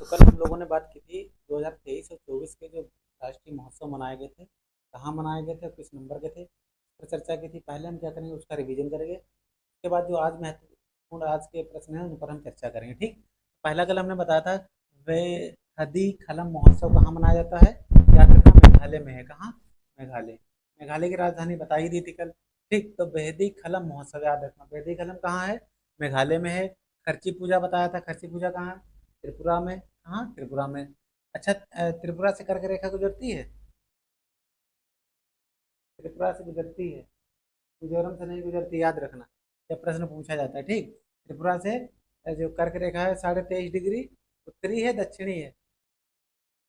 तो कल हम लोगों ने बात की थी 2023 और 24 के जो राष्ट्रीय महोत्सव मनाए गए थे, कहाँ मनाए गए थे और किस नंबर के थे, पर चर्चा की थी। पहले हम क्या करेंगे, उसका रिवीजन करेंगे। उसके बाद जो आज महत्वपूर्ण आज के प्रश्न हैं उन पर हम चर्चा करेंगे। ठीक। पहला कल हमने बताया था वे हदी खलम महोत्सव कहाँ मनाया जाता है। याद रखना, मेघालय में है। कहाँ? मेघालय। मेघालय की राजधानी बताई दी थी कल। ठीक, तो बेहदी खलम महोत्सव याद रखना। बेहदी खलम कहाँ है? मेघालय में है। खर्ची पूजा बताया था, खर्ची पूजा कहाँ है? त्रिपुरा में। हाँ, त्रिपुरा में। अच्छा, त्रिपुरा से कर्क रेखा गुजरती है। त्रिपुरा से गुजरती है, मिजोरम से नहीं गुजरती, याद रखना जब प्रश्न पूछा जाता है। ठीक। त्रिपुरा से जो कर्क रेखा है 23.5 डिग्री उत्तरी है, दक्षिणी है।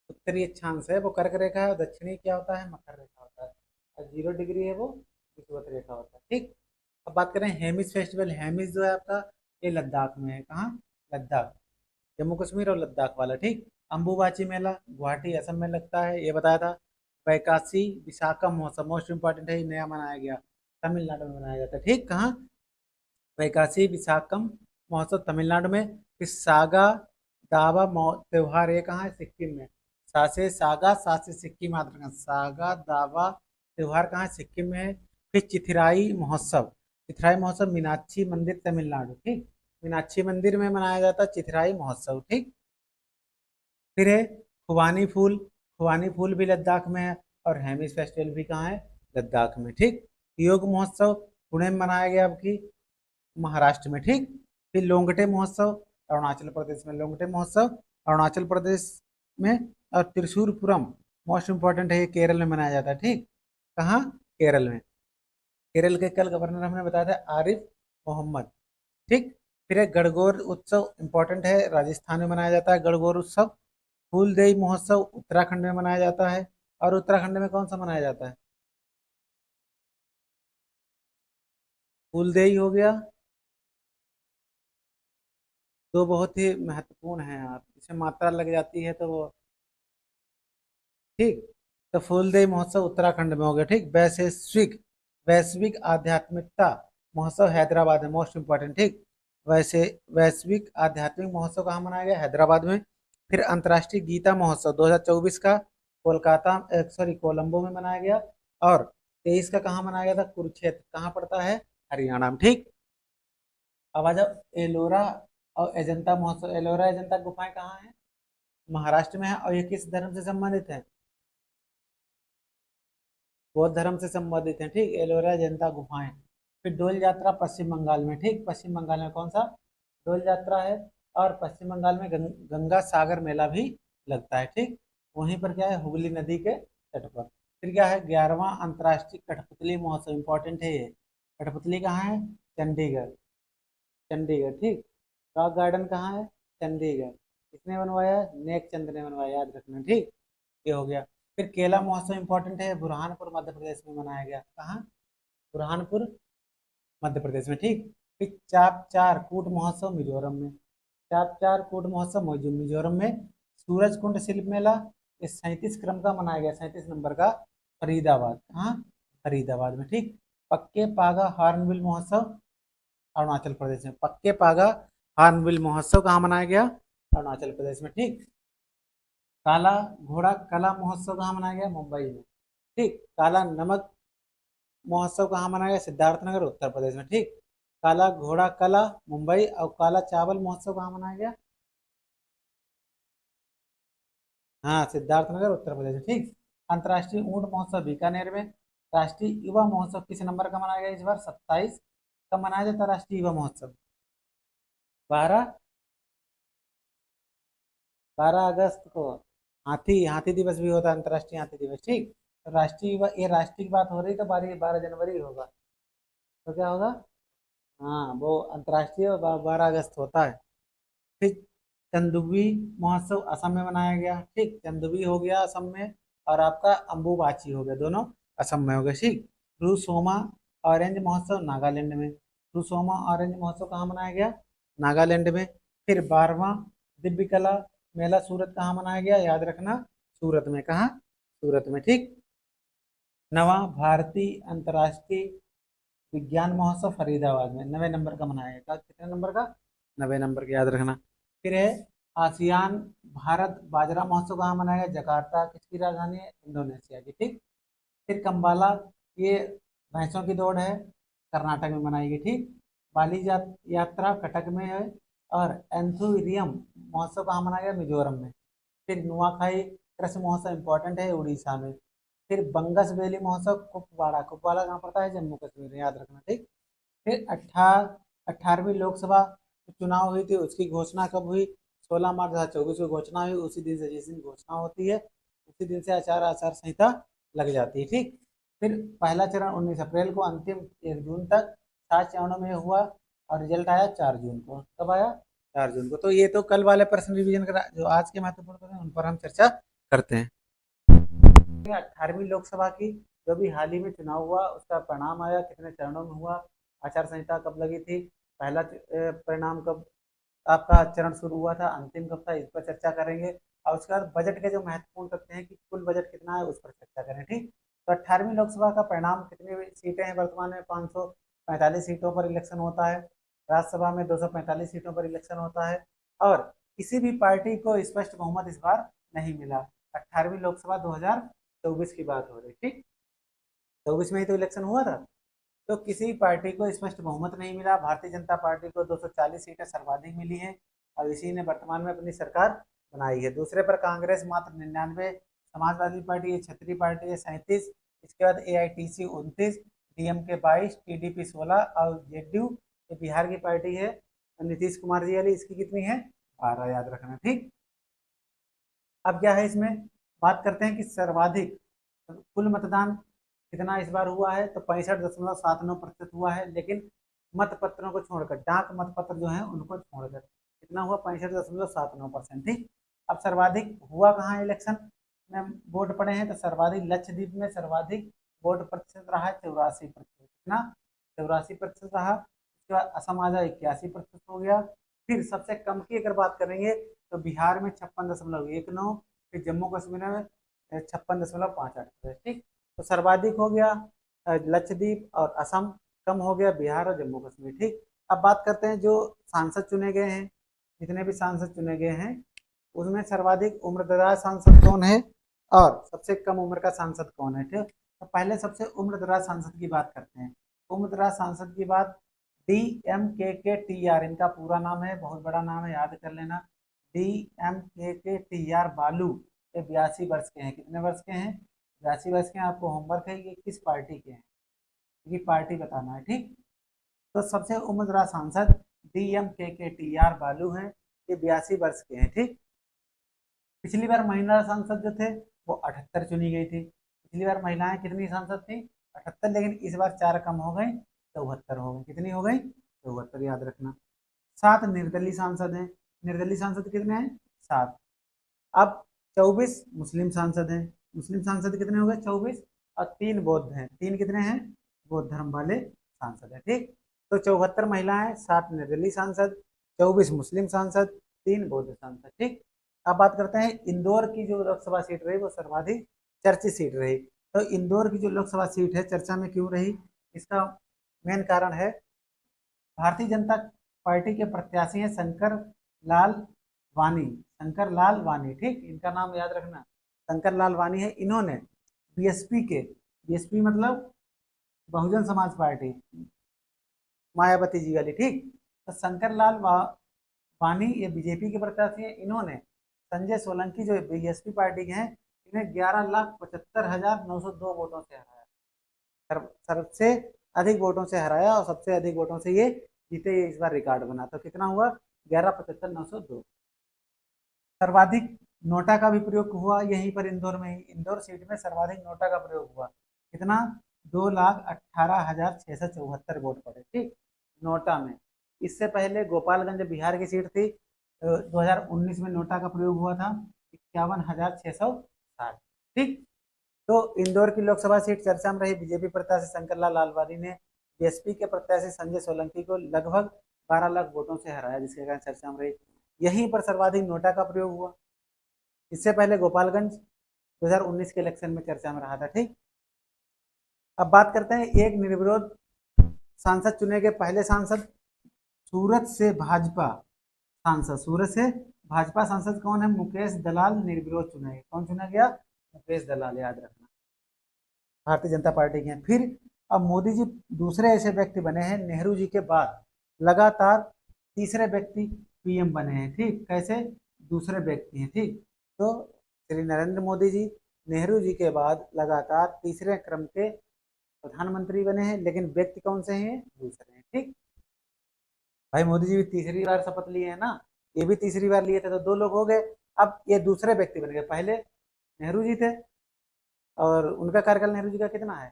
उत्तरी अक्षांश है वो कर्क रेखा है, और दक्षिणी क्या होता है? मकर रेखा होता है। और 0 डिग्री है वो विषुवत रेखा होता है। ठीक। अब बात करें हेमिस फेस्टिवल। हेमिस जो है आपका, ये लद्दाख में है। कहाँ? लद्दाख। जम्मू कश्मीर और लद्दाख वाला। ठीक। अम्बुबाची मेला गुवाहाटी असम में लगता है, ये बताया था। वैकासी विशाखम महोत्सव मोस्ट इंपॉर्टेंट है, ये नया मनाया गया, तमिलनाडु में मनाया जाता है। ठीक। कहाँ? वैकासी विशाखम महोत्सव तमिलनाडु में। फिर सागा दावा त्योहार, ये कहाँ है? सिक्किम में। सासे सागा, सासे सिक्किम, याद रखना। सागा दावा त्योहार कहाँ है? सिक्किम में है। फिर चिथिराई महोत्सव। चिथिराई महोत्सव मीनाक्षी मंदिर तमिलनाडु। ठीक। मीनाक्षी मंदिर में मनाया जाता है चिथिराई महोत्सव। ठीक। फिर है खुबानी फूल। खुबानी फूल भी लद्दाख में है। और हेमिस फेस्टिवल भी कहाँ है? लद्दाख में। ठीक। योग महोत्सव पुणे में मनाया गया, आपकी महाराष्ट्र में। ठीक। फिर लोंगटे महोत्सव अरुणाचल प्रदेश में। लोंगटे महोत्सव अरुणाचल प्रदेश में। और त्रिशूरपुरम मोस्ट इंपॉर्टेंट है, ये केरल में मनाया जाता है। ठीक। कहाँ? केरल में। केरल के कल गवर्नर हमने बताया था आरिफ मोहम्मद। ठीक। फिर एक गणगौर उत्सव इंपॉर्टेंट है, राजस्थान में मनाया जाता है गणगौर उत्सव। फूलदेई महोत्सव उत्तराखंड में मनाया जाता है। और उत्तराखंड में कौन सा मनाया जाता है? फूलदेई हो गया। दो बहुत ही महत्वपूर्ण हैं यार, इसमें मात्रा लग जाती है तो वो। ठीक। तो फूलदेई महोत्सव उत्तराखंड में हो गया। ठीक। वैश्विक वैश्विक आध्यात्मिकता महोत्सव हैदराबाद में, मोस्ट इंपॉर्टेंट। ठीक। वैसे वैश्विक आध्यात्मिक महोत्सव कहाँ मनाया गया? हैदराबाद में। फिर अंतर्राष्ट्रीय गीता महोत्सव 2024 का कोलकाता, सॉरी, कोलंबो में मनाया गया। और 23 का कहाँ मनाया गया था? कुरुक्षेत्र। कहाँ पड़ता है? हरियाणा में। ठीक। अब आ जाओ एलोरा और अजंता महोत्सव। एलोरा अजंता गुफाएं कहाँ हैं? महाराष्ट्र में है। और ये किस धर्म से संबंधित है? बौद्ध धर्म से संबंधित है। ठीक। एलोरा जनता गुफाएं। फिर डोल यात्रा पश्चिम बंगाल में। ठीक। पश्चिम बंगाल में कौन सा डोल यात्रा है? और पश्चिम बंगाल में गंगा सागर मेला भी लगता है। ठीक। वहीं पर क्या है? हुगली नदी के तट पर। फिर क्या है? 11वां अंतर्राष्ट्रीय कठपुतली महोत्सव इंपॉर्टेंट है ये। कठपुतली कहाँ है? चंडीगढ़। चंडीगढ़। ठीक। रॉक गार्डन कहाँ है? चंडीगढ़। किसने बनवाया? नेक चंद ने बनवाया, याद रखना। ठीक। ये हो गया। फिर केला महोत्सव इंपॉर्टेंट है, बुरहानपुर मध्य प्रदेश में मनाया गया। कहाँ? बुरहानपुर मध्य प्रदेश में। ठीक। फिर चाप चार कूट महोत्सव मिजोरम में। चाप चार कूट महोत्सव मिजोरम में। सूरज कुंड शिल्प मेला ये 37 क्रम का मनाया गया, 37 नंबर का, फरीदाबाद। कहाँ? फरीदाबाद में। ठीक। पक्के पागा हॉर्नबिल महोत्सव अरुणाचल प्रदेश में। पक्के पागा हॉर्नबिल महोत्सव कहाँ मनाया गया? अरुणाचल प्रदेश में। ठीक। काला घोड़ा कला महोत्सव कहाँ मनाया गया? मुंबई में। ठीक। काला नमक महोत्सव कहाँ मनाया गया? सिद्धार्थनगर उत्तर प्रदेश में। ठीक। काला घोड़ा कला मुंबई। और काला चावल महोत्सव कहाँ मनाया गया? हाँ, सिद्धार्थनगर उत्तर प्रदेश में। ठीक। अंतर्राष्ट्रीय ऊंट महोत्सव बीकानेर में। राष्ट्रीय युवा महोत्सव किस नंबर का मनाया गया इस बार? 27 का मनाया जाता है राष्ट्रीय युवा महोत्सव। 12 12 अगस्त को हाथी हाथी दिवस भी होता है, अंतर्राष्ट्रीय हाथी दिवस। ठीक। तो राष्ट्रीय युवा, ये राष्ट्रीय की बात हो रही तो 12 जनवरी होगा। तो क्या होगा? हाँ, वो अंतर्राष्ट्रीय 12 अगस्त होता है। फिर चंदुबी महोत्सव असम में मनाया गया। ठीक। चंदुबी हो गया असम में। और आपका अम्बुबाची हो गया, दोनों असम में हो गए। ठीक। रूसोमा ऑरेंज महोत्सव नागालैंड में। रूसोमा ऑरेंज महोत्सव कहाँ मनाया गया? नागालैंड में। फिर 12वां दिव्य कला मेला सूरत कहाँ मनाया गया? याद रखना, सूरत में। कहाँ? सूरत में। ठीक। नवा भारतीय अंतर्राष्ट्रीय विज्ञान महोत्सव फरीदाबाद में 90 नंबर का मनाया गया। कितने नंबर का? 90 नंबर का, याद रखना। फिर है आसियान भारत बाजरा महोत्सव कहाँ मनाया गया? जकार्ता। किसकी राजधानी है? इंडोनेशिया की। ठीक। फिर कंबाला, ये भैंसों की दौड़ है, कर्नाटक में मनाई गई। ठीक। बाली यात्रा कटक में है। और एंथुरियम महोत्सव कहाँ मनाया गया? मिजोरम में। फिर नुआखाई कृषि महोत्सव इंपॉर्टेंट है, उड़ीसा में। फिर बंगस वैली महोत्सव कुपवाड़ा, कुपवाड़ा कहाँ पड़ता है? जम्मू कश्मीर, याद रखना। ठीक। फिर 18वीं लोकसभा चुनाव हुई थी, उसकी घोषणा कब हुई? 16 मार्च 2024 को घोषणा हुई। उसी दिन से, जिस दिन घोषणा होती है उसी दिन से आचार संहिता लग जाती है। ठीक। फिर पहला चरण 19 अप्रैल को, अंतिम 1 जून तक। 7 चरणों में हुआ और रिजल्ट आया 4 जून को। कब आया? 4 जून को। तो ये तो कल वाले प्रश्न रिवीजन करा, जो आज के महत्वपूर्ण प्रश्न उन पर हम चर्चा करते हैं। 18वीं लोकसभा की जो भी हाल ही में चुनाव हुआ, उसका परिणाम आया, कितने चरणों में हुआ, आचार संहिता कब लगी थी, पहला परिणाम कब, आपका चरण शुरू हुआ था, अंतिम कब था, इस पर चर्चा करेंगे। और उसके बाद बजट के जो महत्वपूर्ण तथ्य हैं कि कुल बजट कितना है, उस पर चर्चा करें। ठीक। तो 18वीं लोकसभा का परिणाम, कितनी सीटें हैं वर्तमान में? 545 सीटों पर इलेक्शन होता है। राज्यसभा में 245 सीटों पर इलेक्शन होता है। और किसी भी पार्टी को स्पष्ट बहुमत इस बार नहीं मिला। 18वीं लोकसभा 2024 की बात हो रही। ठीक। 24 में ही तो इलेक्शन हुआ था। तो किसी पार्टी को स्पष्ट बहुमत नहीं मिला। भारतीय जनता पार्टी को 240 सीटें सर्वाधिक मिली हैं और इसी ने वर्तमान में अपनी सरकार बनाई है। दूसरे पर कांग्रेस मात्र 99, समाजवादी पार्टी ये क्षत्रिय पार्टी है 37, इसके बाद AITC 29, DMK 22, TDP 16 और जेडीयू ये बिहार की पार्टी है नीतीश कुमार जी वाली, इसकी कितनी है? 12, याद रखना। ठीक। अब क्या है इसमें, बात करते हैं कि सर्वाधिक कुल मतदान कितना इस बार हुआ है, तो 65.79% हुआ है। लेकिन मत पत्रों को छोड़कर, डाक मत पत्र जो है उनको छोड़कर कितना हुआ? 65.79%। ठीक। अब सर्वाधिक हुआ कहाँ इलेक्शन में वोट पड़े हैं, तो सर्वाधिक लक्षद्वीप में सर्वाधिक वोट प्रतिशत रहा है 84%। कितना? 84% रहा। उसके बाद असम आ जाए 81% हो गया। फिर सबसे कम की अगर बात करेंगे तो बिहार में 56.19, फिर जम्मू कश्मीर में 56.58। ठीक। तो सर्वाधिक हो गया लक्षद्वीप और असम, कम हो गया बिहार और जम्मू कश्मीर। ठीक। अब बात करते हैं जो सांसद चुने गए हैं, जितने भी सांसद चुने गए हैं उसमें सर्वाधिक उम्रदराज सांसद कौन है और सबसे कम उम्र का सांसद कौन है? ठीक। तो पहले सबसे उम्रदराज सांसद की बात करते हैं। उम्रदराज सांसद की बात, DMKK TR इनका पूरा नाम है, बहुत बड़ा नाम है, याद कर लेना। DMKK TR बालू, ये 82 वर्ष के हैं। कितने वर्ष के हैं? 82 वर्ष के हैं। आपको होमवर्क है, ये किस पार्टी के हैं, ये पार्टी बताना है। ठीक। तो सबसे उम्रदराज सांसद DMKK TR बालू हैं, ये 82 वर्ष के हैं। ठीक। पिछली बार महिला सांसद जो थे वो 78 चुनी गई थी। पिछली बार महिलाएं कितनी सांसद थी? 78, लेकिन इस बार 4 कम हो गई, 74 हो गई। कितनी हो गई? 74, याद रखना। 7 निर्दलीय सांसद हैं। निर्दलीय सांसद कितने हैं? 7। अब 24 मुस्लिम सांसद हैं। मुस्लिम सांसद कितने हो गए? 24। और 3 बौद्ध हैं। 3 कितने हैं? बौद्ध धर्म वाले सांसद हैं। ठीक। तो 74 महिलाएं, 7 निर्दलीय सांसद, 24 मुस्लिम सांसद, 3 बौद्ध सांसद। ठीक। अब बात करते हैं इंदौर की जो लोकसभा सीट रही वो सर्वाधिक चर्चित सीट रही। तो इंदौर की जो लोकसभा सीट है चर्चा में क्यों रही, इसका मेन कारण है भारतीय जनता पार्टी के प्रत्याशी हैं शंकर लाल वानी। शंकर लाल वानी, ठीक, इनका नाम याद रखना। शंकर लाल वानी है। इन्होंने बीएसपी मतलब बहुजन समाज पार्टी, मायावती जी वाली। ठीक। तो शंकर लाल वानी ये बीजेपी के प्रत्याशी हैं। इन्होंने संजय सोलंकी जो बीएसपी पार्टी के हैं, इन्हें 11,75,902 वोटों से हराया। सबसे अधिक वोटों से हराया और सबसे अधिक वोटों से ये जीते। ये इस बार रिकॉर्ड बना। तो कितना हुआ? 11,75,902। सर्वाधिक नोटा का भी प्रयोग हुआ यहीं पर इंदौर में ही। इंदौर सीट में सर्वाधिक नोटा का प्रयोग हुआ। कितना? 2,18,674 वोट पड़े। ठीक, नोटा में। इससे पहले गोपालगंज बिहार की सीट थी, 2019 में नोटा का प्रयोग हुआ था 51,660। ठीक। तो इंदौर की लोकसभा सीट चर्चा में रही। बीजेपी प्रत्याशी शंकरलाल लालवानी ने बीएसपी के प्रत्याशी संजय सोलंकी को लगभग 12 लाख वोटों से हराया, जिसके कारण चर्चा में रही। यहीं पर सर्वाधिक नोटा का प्रयोग हुआ। इससे पहले गोपालगंज 2019 के इलेक्शन में चर्चा में रहा था। ठीक। अब बात करते हैं एक निर्विरोध सांसद चुने गए। पहले सांसद सूरत से भाजपा सांसद, सूरत से भाजपा सांसद कौन है? मुकेश दलाल निर्विरोध चुना गया। कौन चुना गया? मुकेश दलाल, याद रखना, भारतीय जनता पार्टी के हैं। फिर अब मोदी जी दूसरे ऐसे व्यक्ति बने हैं नेहरू जी के बाद, लगातार तीसरे व्यक्ति पीएम बने हैं। ठीक, कैसे? दूसरे व्यक्ति हैं। ठीक, तो श्री नरेंद्र मोदी जी नेहरू जी के बाद लगातार तीसरे क्रम के प्रधानमंत्री बने हैं, लेकिन व्यक्ति कौन से हैं? दूसरे हैं। ठीक, भाई मोदी जी भी तीसरी बार शपथ लिए हैं ना, ये भी तीसरी बार लिए थे, तो दो लोग हो गए। अब ये दूसरे व्यक्ति बन गए। पहले नेहरू जी थे, और उनका कार्यकाल नेहरू जी का कितना है?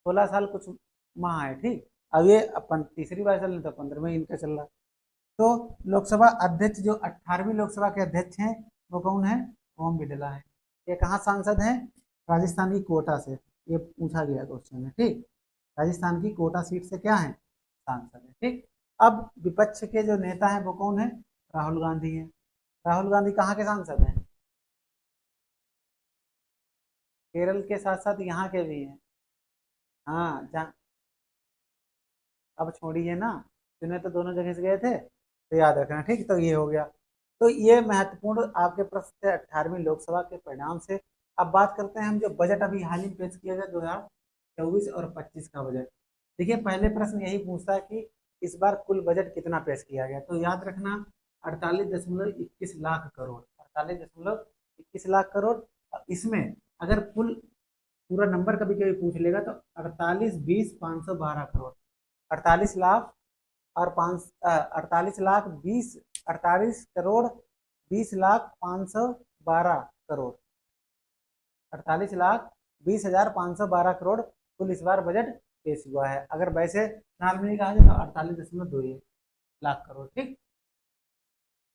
16 साल कुछ माह है। ठीक, अब ये अपन तीसरी बार चल रहे, तो 15वें इनका चल रहा। तो लोकसभा अध्यक्ष जो 18वीं लोकसभा के अध्यक्ष हैं वो कौन है? ओम बिरला है। ये कहाँ सांसद हैं? राजस्थान की कोटा से, ये पूछा गया क्वेश्चन में। ठीक, राजस्थान की कोटा सीट से क्या है? सांसद है। ठीक, अब विपक्ष के जो नेता हैं वो कौन है? राहुल गांधी हैं। राहुल गांधी कहाँ के सांसद हैं? केरल के साथ साथ यहाँ के भी हैं। हाँ, जहाँ, अब छोड़िए ना, चुने तो दोनों जगह से गए थे, तो याद रखना। ठीक, तो ये हो गया। तो ये महत्वपूर्ण आपके प्रश्न थे 18वीं लोकसभा के परिणाम से। अब बात करते हैं हम जो बजट अभी हाल ही में पेश किया गया 2024 और 25 का बजट। देखिए, पहले प्रश्न यही पूछता है कि इस बार कुल बजट कितना पेश किया गया, तो याद रखना 48.21 लाख करोड़, 48.21 लाख करोड़। इसमें अगर कुल पूरा नंबर कभी कभी पूछ लेगा तो 48,20,512 करोड़, 48 लाख और 48 करोड़ 48,20,512 करोड़ कुल इस बार बजट पेश हुआ है। अगर वैसे नॉर्मली कहा जाए तो 48.21 लाख करोड़। ठीक,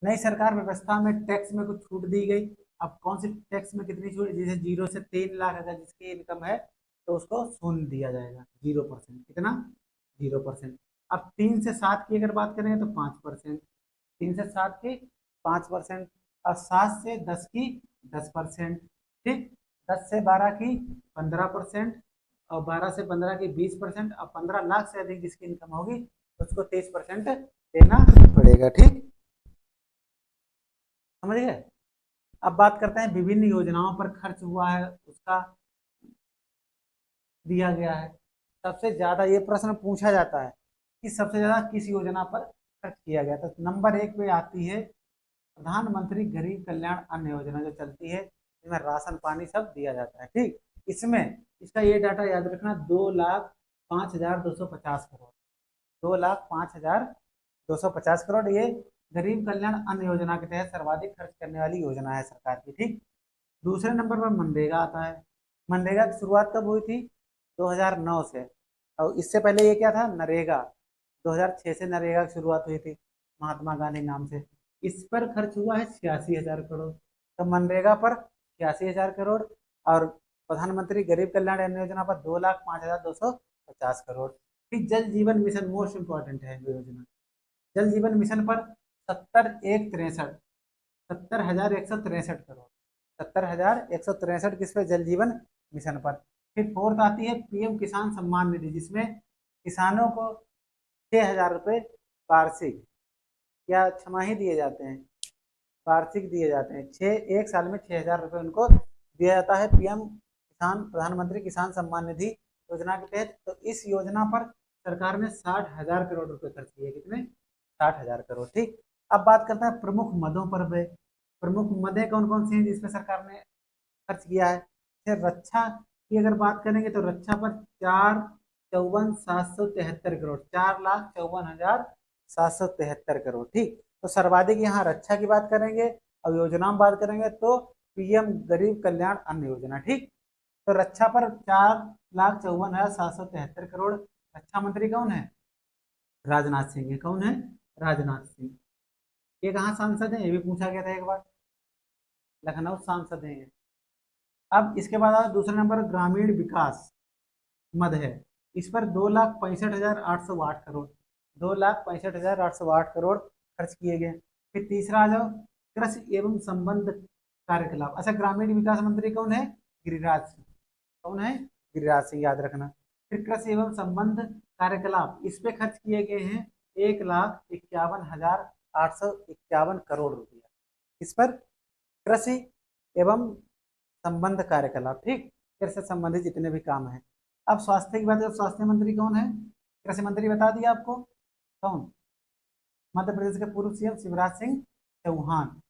नई सरकार व्यवस्था में टैक्स में कुछ छूट दी गई। अब कौन सी टैक्स में कितनी छूट? जैसे 0 से 3 लाख अगर जिसकी इनकम है तो उसको शून्य दिया जाएगा, 0%। कितना? 0%। अब 3 से 7 की अगर बात करें तो 5%, 3 से 7 की 5%, और 7 से 10 की 10%। ठीक, 10 से 12 की 15%, और 12 से 15 की 20%, और 15 लाख से अधिक जिसकी इनकम होगी उसको 23% देना पड़ेगा। ठीक, समझ गए? अब बात करते हैं विभिन्न योजनाओं पर खर्च हुआ है उसका दिया गया है। सबसे ज्यादा ये प्रश्न पूछा जाता है कि सबसे ज्यादा किस योजना पर खर्च किया गया, तो नंबर 1 पे आती है प्रधानमंत्री गरीब कल्याण अन्न योजना, जो चलती है इसमें राशन पानी सब दिया जाता है। ठीक, इसमें इसका ये डाटा याद रखना, 2,05,250 करोड़, 2,05,250 करोड़, ये गरीब कल्याण अन्न योजना के तहत सर्वाधिक खर्च करने वाली योजना है सरकार की। ठीक, दूसरे नंबर पर मनरेगा आता है। मनरेगा की शुरुआत कब हुई थी? 2009 से, और इससे पहले ये क्या था? नरेगा। 2006 से नरेगा की शुरुआत हुई थी महात्मा गांधी नाम से। इस पर खर्च हुआ है 86,000 करोड़। तो मनरेगा पर 86,000 करोड़, और प्रधानमंत्री गरीब कल्याण अन्न योजना पर 2,05,250 करोड़। फिर जल जीवन मिशन मोस्ट इंपॉर्टेंट है योजना। जल जीवन मिशन पर 70,163 70,163 किस पे? जल जीवन मिशन पर। फिर फोर्थ आती है पीएम किसान सम्मान निधि, जिसमें किसानों को 6,000 रुपये वार्षिक या छमाही दिए जाते हैं, वार्षिक दिए जाते हैं। एक साल में 6,000 रुपये उनको दिया जाता है पीएम किसान, प्रधानमंत्री किसान सम्मान निधि योजना के तहत। तो इस योजना पर सरकार ने 60,000 करोड़ रुपए खर्च किए। कितने? 60,000 करोड़। ठीक, अब बात करते हैं प्रमुख मदों पर। प्रमुख मदें कौन कौन सी हैं जिसपे सरकार ने खर्च किया है? रक्षा की अगर बात करेंगे तो रक्षा पर 4,54,773 करोड़, 4,54,773 करोड़। ठीक, तो सर्वाधिक यहाँ रक्षा की बात करेंगे, और योजना में बात करेंगे तो पीएम गरीब कल्याण अन्न योजना। ठीक, तो रक्षा पर 4,54,773 करोड़। रक्षा मंत्री कौन है? राजनाथ सिंह है। कौन है? राजनाथ सिंह। ये कहाँ सांसद है? ये भी पूछा गया था एक बार, लखनऊ सांसद है। अब इसके बाद दूसरे नंबर ग्रामीण विकास मद है। इस पर 2,65,808 करोड़, 2,65,808 करोड़ खर्च किए गए। फिर तीसरा आ जाओ, कृषि एवं संबंध कार्यकलाप। अच्छा, ग्रामीण विकास मंत्री कौन है? गिरिराज सिंह। कौन है? गिरिराज सिंह, याद रखना। फिर कृषि एवं संबंध कार्यकलाप, इस पे खर्च किए गए हैं 1,51,000 851 करोड़ रुपया। इस पर कृषि एवं संबंध कार्यकलाप, ठीक, कृषि से संबंधित जितने भी काम हैं। अब स्वास्थ्य की बात है, स्वास्थ्य मंत्री कौन है? कृषि मंत्री बता दिया आपको, कौन? मध्य प्रदेश के पूर्व सीएम शिवराज सिंह चौहान,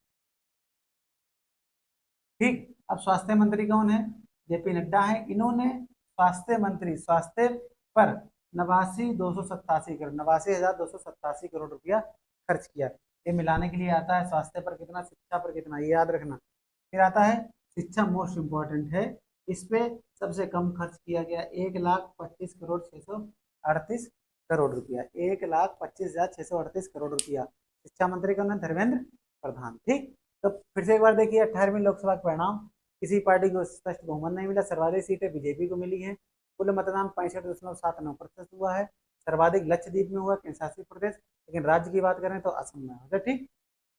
ठीक। अब स्वास्थ्य मंत्री कौन है? जेपी नड्डा है। इन्होंने स्वास्थ्य मंत्री, स्वास्थ्य पर 89,287 रुपया खर्च किया। ये मिलाने के लिए आता है स्वास्थ्य पर कितना, शिक्षा पर कितना, ये याद रखना। फिर आता है शिक्षा, मोस्ट इंपॉर्टेंट है, इस पे सबसे कम खर्च किया गया 1,25,638 करोड़ रुपया, 1,25,638 रुपया। शिक्षा मंत्री कौन है? धर्मेंद्र प्रधान, ठीक। तो फिर से एक बार देखिए 18वीं लोकसभा के परिणाम, किसी पार्टी को स्पष्ट बहुमत नहीं मिला, सर्वाधिक सीटें बीजेपी को मिली हैं, कुल मतदान 65.79% हुआ है, सर्वाधिक लक्षद्वीप में हुआ, केंद्र शासित प्रदेश, लेकिन राज्य की बात करें तो असम में होगा, ठीक।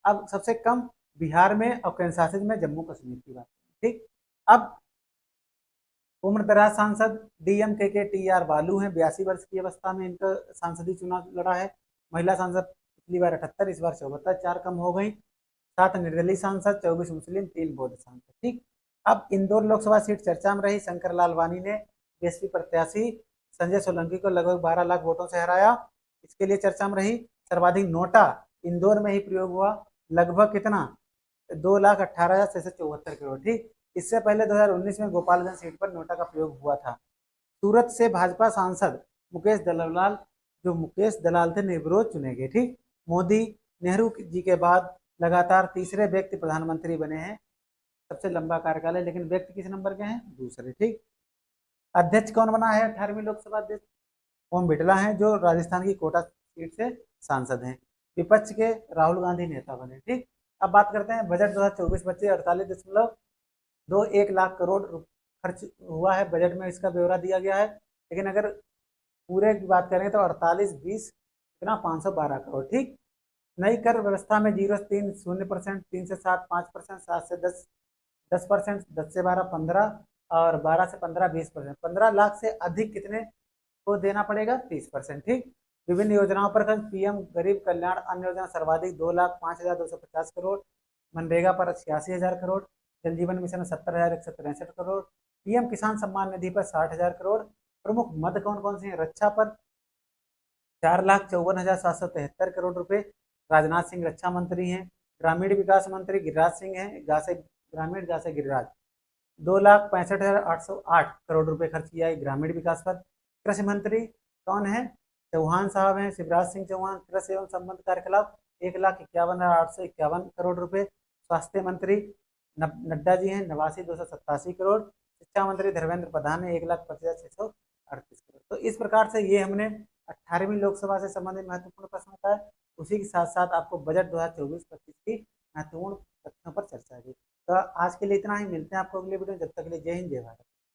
अब सबसे कम बिहार में और केंद्र शासित में जम्मू कश्मीर की बात, ठीक। अब उम्र दराज सांसद डीएमके के टीआर बालू हैं, 82 वर्ष की अवस्था में इनका सांसदीय चुनाव लड़ा है। महिला सांसद पिछली बार 78, इस बार 74, 4 कम हो गई। 7 निर्दलीय सांसद, 24 मुस्लिम, 3 बौद्ध सांसद, ठीक। अब इंदौर लोकसभा सीट चर्चा में रही, शंकर लाल वानी ने बीएसपी प्रत्याशी संजय सोलंकी को लगभग 12 लाख वोटों से हराया, इसके लिए चर्चा में रही। सर्वाधिक नोटा इंदौर में ही प्रयोग हुआ, लगभग कितना, 2,18,674 करोड़, ठीक। इससे पहले 2019 में गोपालगंज सीट पर नोटा का प्रयोग हुआ था। सूरत से भाजपा सांसद मुकेश दलाल, जो मुकेश दलाल थे, निर्विरोध चुने गए, ठीक। मोदी नेहरू जी के बाद लगातार तीसरे व्यक्ति प्रधानमंत्री बने हैं, सबसे लंबा कार्यकाल है, लेकिन व्यक्ति किस नंबर के हैं? दूसरे, ठीक। अध्यक्ष कौन बना है 18वीं लोकसभा अध्यक्ष? ओम बिरला हैं, जो राजस्थान की कोटा सीट से सांसद हैं। विपक्ष के राहुल गांधी नेता बने, ठीक। अब बात करते हैं बजट 2024-25, 48.21 लाख करोड़ खर्च हुआ है बजट में, इसका ब्यौरा दिया गया है। लेकिन अगर पूरे की बात करें तो 48-20 कितना, 512 करोड़, ठीक। नई कर व्यवस्था में 0 से 3 0%, 3 से 7 5%, 7 से 10 10%, 10 से 12 15 और 12 से 15 20%, 15 लाख से अधिक कितने को देना पड़ेगा? 30%, ठीक। विभिन्न योजनाओं पर खर्च, पीएम गरीब कल्याण अन्न योजना सर्वाधिक 2,05,250 करोड़, मनरेगा पर 86,000 करोड़, जल जीवन मिशन 70,163 करोड़, पीएम किसान सम्मान निधि पर 60,000 करोड़। प्रमुख मद कौन कौन से हैं? रक्षा पर 4,54,773 करोड़ रुपए, राजनाथ सिंह रक्षा मंत्री हैं। ग्रामीण विकास मंत्री गिरिराज सिंह हैं, गासे ग्रामीण गासे गिरिराज, 2,65,808 करोड़ रुपए खर्च किया है ग्रामीण विकास पर। कृषि मंत्री कौन है? चौहान साहब हैं, शिवराज सिंह चौहान, कृषि एवं संबंध कार्यकलाप 1,51,851 करोड़ रुपए। स्वास्थ्य मंत्री नड्डा जी हैं, 89,287 करोड़। शिक्षा मंत्री धर्मेंद्र प्रधान है, 1,25,638 करोड़। तो इस प्रकार से ये हमने 18वीं लोकसभा से संबंधित महत्वपूर्ण प्रश्न बताए, उसी के साथ साथ आपको बजट 2024-25 की महत्वपूर्ण तथ्यों पर चर्चा की। तो आज के लिए इतना ही, मिलते हैं आपको अगले वीडियो में, जब तक के लिए जय हिंद जय भारत।